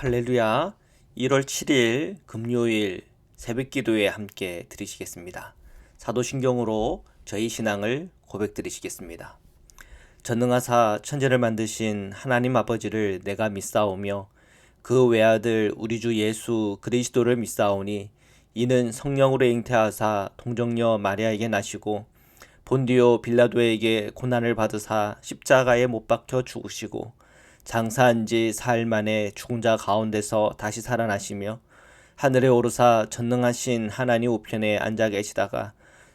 할렐루야. 1월 7일 금요일 새벽 기도에 함께 드리시겠습니다. 사도신경으로 저희 신앙을 고백드리시겠습니다. 전능하사 천지를 만드신 하나님 아버지를 내가 믿사오며 그 외아들 우리 주 예수 그리스도를 믿사오니 이는 성령으로 잉태하사 동정녀 마리아에게 나시고 본디오 빌라도에게 고난을 받으사 십자가에 못 박혀 죽으시고 장사한 지 사흘 만에 죽은 자 가운데서 다시 살아나시며 하늘에 오르사 전능하신 하나님 우편에 앉아 계시다가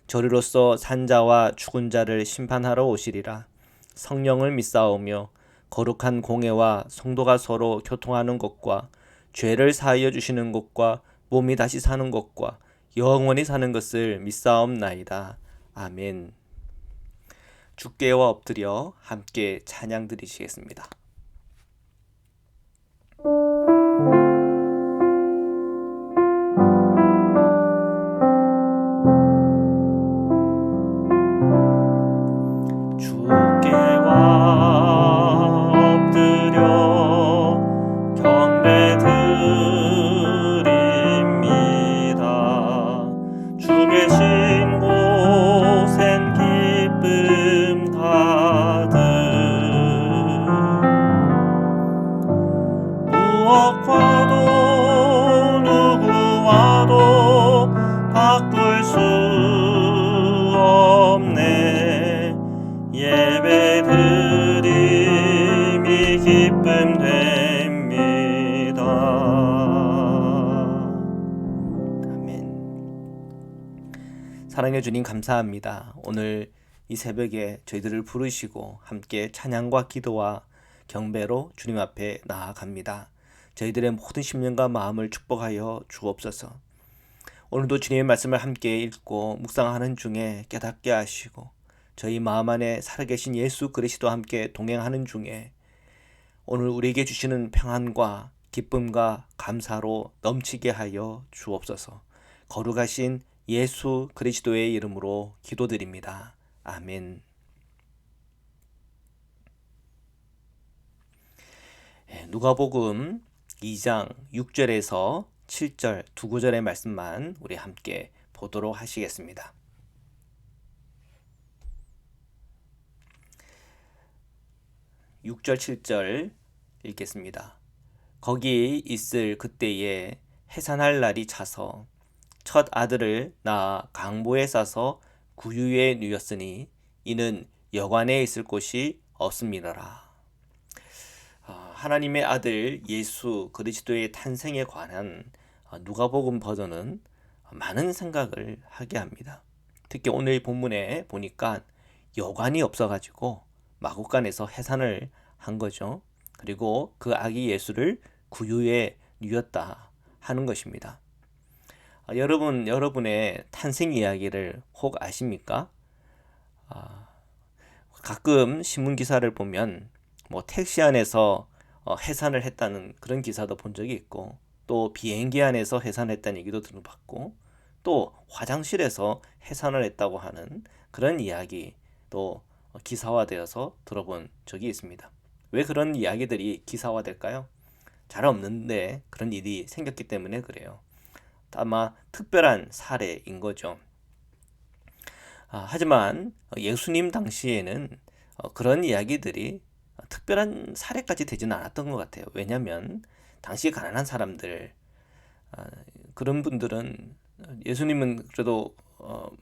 저리로서 산 자와 죽은 자를 심판하러 오시리라. 성령을 믿사오며 거룩한 공회와 성도가 서로 교통하는 것과 죄를 사하여 주시는 것과 몸이 다시 사는 것과 영원히 사는 것을 믿사옵나이다. 아멘. 주께와 엎드려 함께 찬양 드리시겠습니다. 주께와 엎드려 경배드립니다. 주 계신 곳엔 기쁨 가득 무엇과도 누구와도 바꿀 수 없네. 예배드림이 기쁨 됩니다. 아멘. 사랑해 주님 감사합니다. 오늘 이 새벽에 저희들을 부르시고 함께 찬양과 기도와 경배로 주님 앞에 나아갑니다. 저희들의 모든 심령과 마음을 축복하여 주옵소서. 오늘도 주님의 말씀을 함께 읽고 묵상하는 중에 깨닫게 하시고 저희 마음 안에 살아계신 예수 그리스도와 함께 동행하는 중에 오늘 우리에게 주시는 평안과 기쁨과 감사로 넘치게 하여 주옵소서. 거룩하신 예수 그리스도의 이름으로 기도드립니다. 아멘. 누가복음 2장 6절에서 7절 두 구절의 말씀만 우리 함께 보도록 하시겠습니다. (6절) (7절) 읽겠습니다. 거기 있을 그때에 해산할 날이 차서 첫 아들을 낳아 강보에 싸서 구유에 누였으니 이는 여관에 있을 곳이 없음이더라. 하나님의 아들 예수 그리스도의 탄생에 관한 누가복음 버전은 많은 생각을 하게 합니다. 특히 오늘 본문에 보니까 여관이 없어가지고 마구간에서 해산을 한 거죠. 그리고 그 아기 예수를 구유에 누였다 하는 것입니다. 여러분의 탄생 이야기를 혹 아십니까? 가끔 신문 기사를 보면 택시 안에서 해산을 했다는 그런 기사도 본 적이 있고, 또 비행기 안에서 해산했다는 얘기도 들어봤고, 또 화장실에서 해산을 했다고 하는 그런 이야기 또 기사화되어서 들어본 적이 있습니다. 왜 그런 이야기들이 기사화될까요? 잘 없는데 그런 일이 생겼기 때문에 그래요. 아마 특별한 사례인 거죠. 하지만 예수님 당시에는 그런 이야기들이 특별한 사례까지 되지는 않았던 것 같아요. 왜냐하면 당시 가난한 사람들, 그런 분들은 예수님은 그래도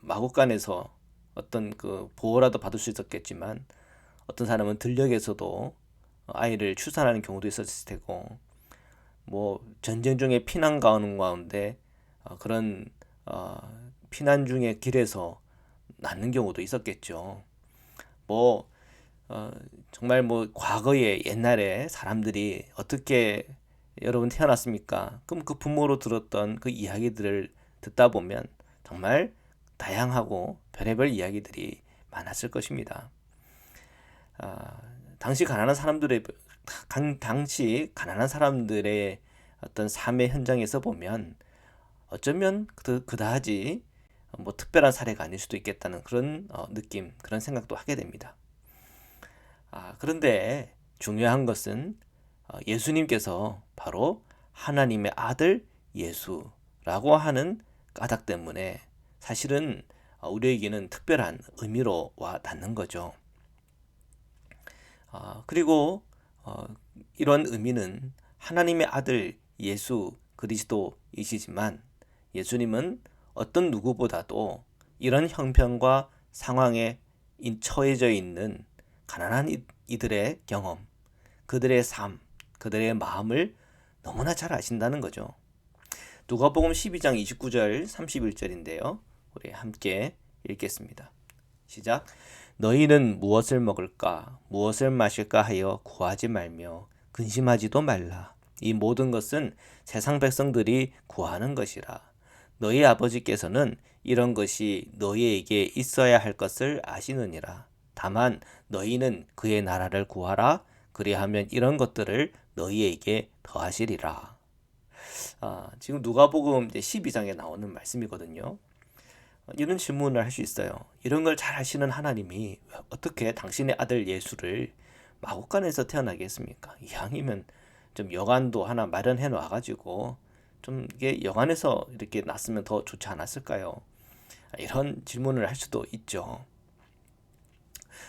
마구간에서 어떤 그 보호라도 받을 수 있었겠지만 어떤 사람은 들녘에서도 아이를 출산하는 경우도 있었을 테고, 전쟁 중에 피난 가는 가운데 그런 피난 중에 길에서 낳는 경우도 있었겠죠. 정말 과거에 옛날에 사람들이 어떻게 여러분 태어났습니까? 그럼 그 부모로 들었던 그 이야기들을 듣다 보면 정말 다양하고 별의별 이야기들이 많았을 것입니다. 당시 가난한 사람들의 어떤 삶의 현장에서 보면 어쩌면 그다지 특별한 사례가 아닐 수도 있겠다는 그런 느낌, 그런 생각도 하게 됩니다. 그런데 중요한 것은 예수님께서 바로 하나님의 아들 예수라고 하는 까닭 때문에 사실은 우리에게는 특별한 의미로 와 닿는 거죠. 그리고 이런 의미는 하나님의 아들 예수 그리스도이시지만 예수님은 어떤 누구보다도 이런 형편과 상황에 처해져 있는 가난한 이들의 경험, 그들의 삶, 그들의 마음을 너무나 잘 아신다는 거죠. 누가복음 12장 29절 31절인데요. 우리 함께 읽겠습니다. 시작. 너희는 무엇을 먹을까 무엇을 마실까 하여 구하지 말며 근심하지도 말라. 이 모든 것은 세상 백성들이 구하는 것이라. 너희 아버지께서는 이런 것이 너희에게 있어야 할 것을 아시느니라. 다만 너희는 그의 나라를 구하라. 그리하면 이런 것들을 너희에게 더하시리라. 지금 누가복음 12장에 나오는 말씀이거든요. 이런 질문을 할 수 있어요. 이런 걸 잘 하시는 하나님이 어떻게 당신의 아들 예수를 마국간에서 태어나게 했습니까? 이왕이면 좀 여관도 하나 마련해 놔가지고 좀 이게 여관에서 이렇게 났으면 더 좋지 않았을까요? 이런 질문을 할 수도 있죠.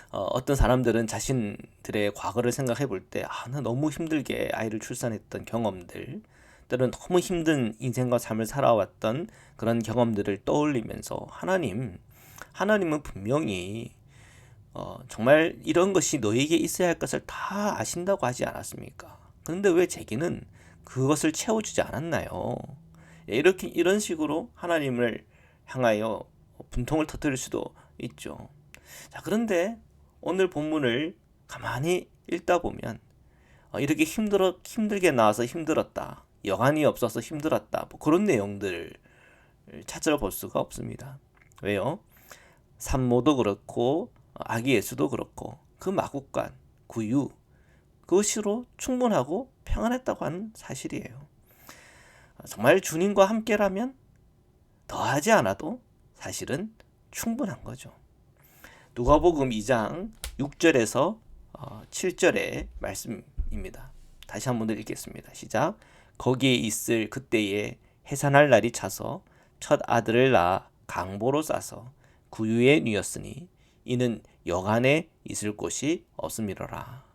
어떤 사람들은 자신들의 과거를 생각해 볼 때, 나 너무 힘들게 아이를 출산했던 경험들, 때로는 너무 힘든 인생과 삶을 살아왔던 그런 경험들을 떠올리면서 하나님은 분명히 정말 이런 것이 너에게 있어야 할 것을 다 아신다고 하지 않았습니까? 그런데 왜 제게는 그것을 채워주지 않았나요? 이런 식으로 하나님을 향하여 분통을 터뜨릴 수도 있죠. 자, 그런데 오늘 본문을 가만히 읽다 보면 이렇게 힘들게 나와서 힘들었다. 여간이 없어서 힘들었다. 뭐 그런 내용들을 찾아볼 수가 없습니다. 왜요? 산모도 그렇고 아기 예수도 그렇고 그 마국간, 구유 그것으로 충분하고 평안했다고 하는 사실이에요. 정말 주님과 함께라면 더하지 않아도 사실은 충분한 거죠. 누가복음 2장 6절에서 7절의 말씀입니다. 다시 한번 읽겠습니다. 시작. 거기에 있을 그때에 해산할 날이 차서 첫 아들을 낳아 강보로 싸서 구유에 누였으니 이는 여간에 있을 곳이 없음이로라.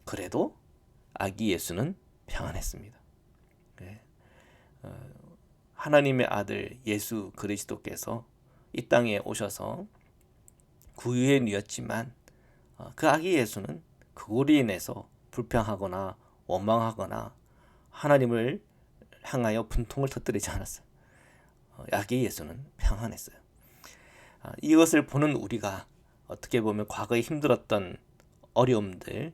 그래도 아기 예수는 평안했습니다. 하나님의 아들 예수 그리스도께서 이 땅에 오셔서 구유에 누였지만 그 아기 예수는 그걸로 인해서 불평하거나 원망하거나 하나님을 향하여 분통을 터뜨리지 않았어요. 아기 예수는 평안했어요. 이것을 보는 우리가 어떻게 보면 과거에 힘들었던 어려움들,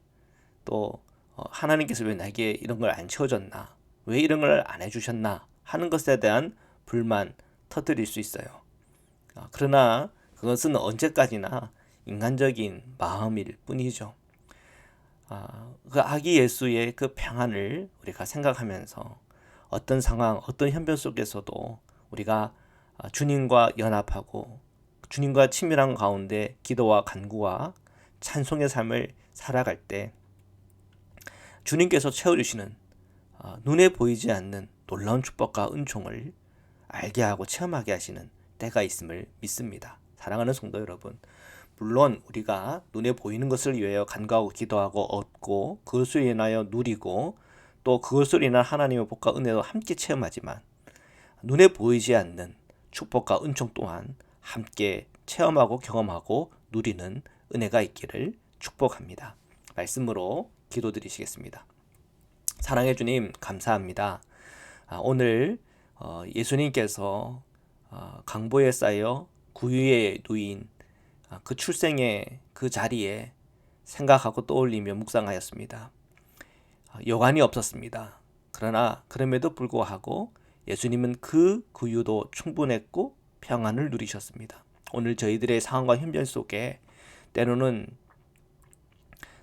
또 하나님께서 왜 나에게 이런 걸 안 채워줬나, 왜 이런 걸 안 해주셨나 하는 것에 대한 불만 터뜨릴 수 있어요. 그러나 그것은 언제까지나 인간적인 마음일 뿐이죠. 그 아기 예수의 그 평안을 우리가 생각하면서 어떤 상황, 어떤 형편 속에서도 우리가 주님과 연합하고 주님과 친밀한 가운데 기도와 간구와 찬송의 삶을 살아갈 때 주님께서 채워주시는 눈에 보이지 않는 놀라운 축복과 은총을 알게 하고 체험하게 하시는 때가 있음을 믿습니다. 사랑하는 성도 여러분, 물론 우리가 눈에 보이는 것을 위하여 간구하고 기도하고 얻고 그것을 인하여 누리고 또 그것을 인한 하나님의 복과 은혜도 함께 체험하지만 눈에 보이지 않는 축복과 은총 또한 함께 체험하고 경험하고 누리는 은혜가 있기를 축복합니다. 말씀으로 기도드리시겠습니다. 사랑해 주님 감사합니다. 오늘 예수님께서 강보에 쌓여 구유에 누인 그 출생의 그 자리에 생각하고 떠올리며 묵상하였습니다. 여관이 없었습니다. 그러나 그럼에도 불구하고 예수님은 그 구유도 충분했고 평안을 누리셨습니다. 오늘 저희들의 상황과 형편 속에 때로는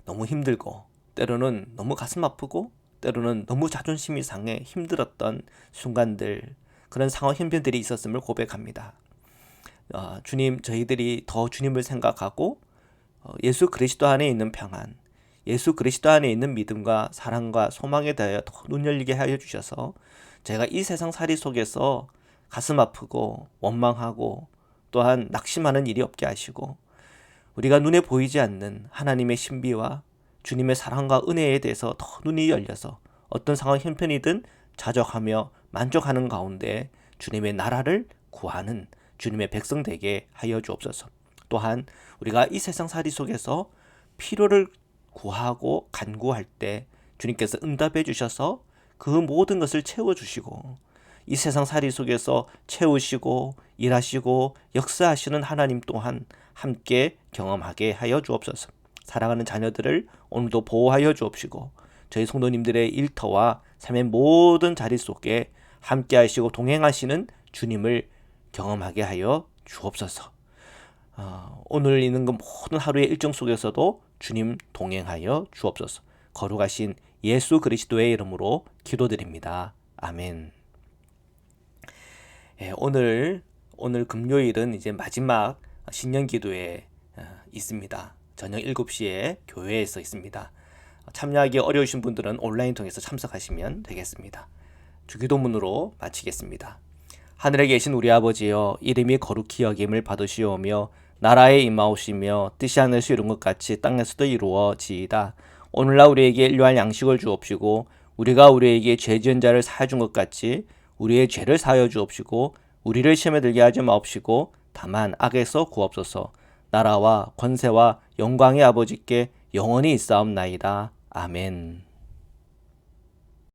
너무 힘들고 때로는 너무 가슴 아프고 때로는 너무 자존심이 상해 힘들었던 순간들, 그런 상황 형편들이 있었음을 고백합니다. 주님, 저희들이 더 주님을 생각하고 예수 그리스도 안에 있는 평안, 예수 그리스도 안에 있는 믿음과 사랑과 소망에 대하여 더 눈 열리게 하여 주셔서 제가 이 세상 살이 속에서 가슴 아프고 원망하고 또한 낙심하는 일이 없게 하시고 우리가 눈에 보이지 않는 하나님의 신비와 주님의 사랑과 은혜에 대해서 더 눈이 열려서 어떤 상황 형편이든 자족하며 만족하는 가운데 주님의 나라를 구하는 주님의 백성 되게 하여 주옵소서. 또한 우리가 이 세상 살이 속에서 필요를 구하고 간구할 때 주님께서 응답해 주셔서 그 모든 것을 채워주시고 이 세상 살이 속에서 채우시고 일하시고 역사하시는 하나님 또한 함께 경험하게 하여 주옵소서. 사랑하는 자녀들을 오늘도 보호하여 주옵시고 저희 성도님들의 일터와 삶의 모든 자리 속에 함께 하시고 동행하시는 주님을 경험하게 하여 주옵소서. 오늘 있는 그 모든 하루의 일정 속에서도 주님 동행하여 주옵소서. 거룩하신 예수 그리스도의 이름으로 기도드립니다. 아멘. 오늘 금요일은 이제 마지막 신년 기도회 있습니다. 저녁 7시에 교회에서 있습니다. 참여하기 어려우신 분들은 온라인 통해서 참석하시면 되겠습니다. 주기도문으로 마치겠습니다. 하늘에 계신 우리 아버지여, 이름이 거룩히 여김을 받으시오며 나라에 임하오시며 뜻이 하늘에서 이룬 것 같이 땅에서도 이루어지이다. 오늘날 우리에게 일용할 양식을 주옵시고 우리가 우리에게 죄 지은 자를 사하여 준 것 같이 우리의 죄를 사하여 주옵시고 우리를 시험에 들게 하지 마옵시고 다만 악에서 구옵소서. 나라와 권세와 영광의 아버지께 영원히 있사옵나이다. 아멘.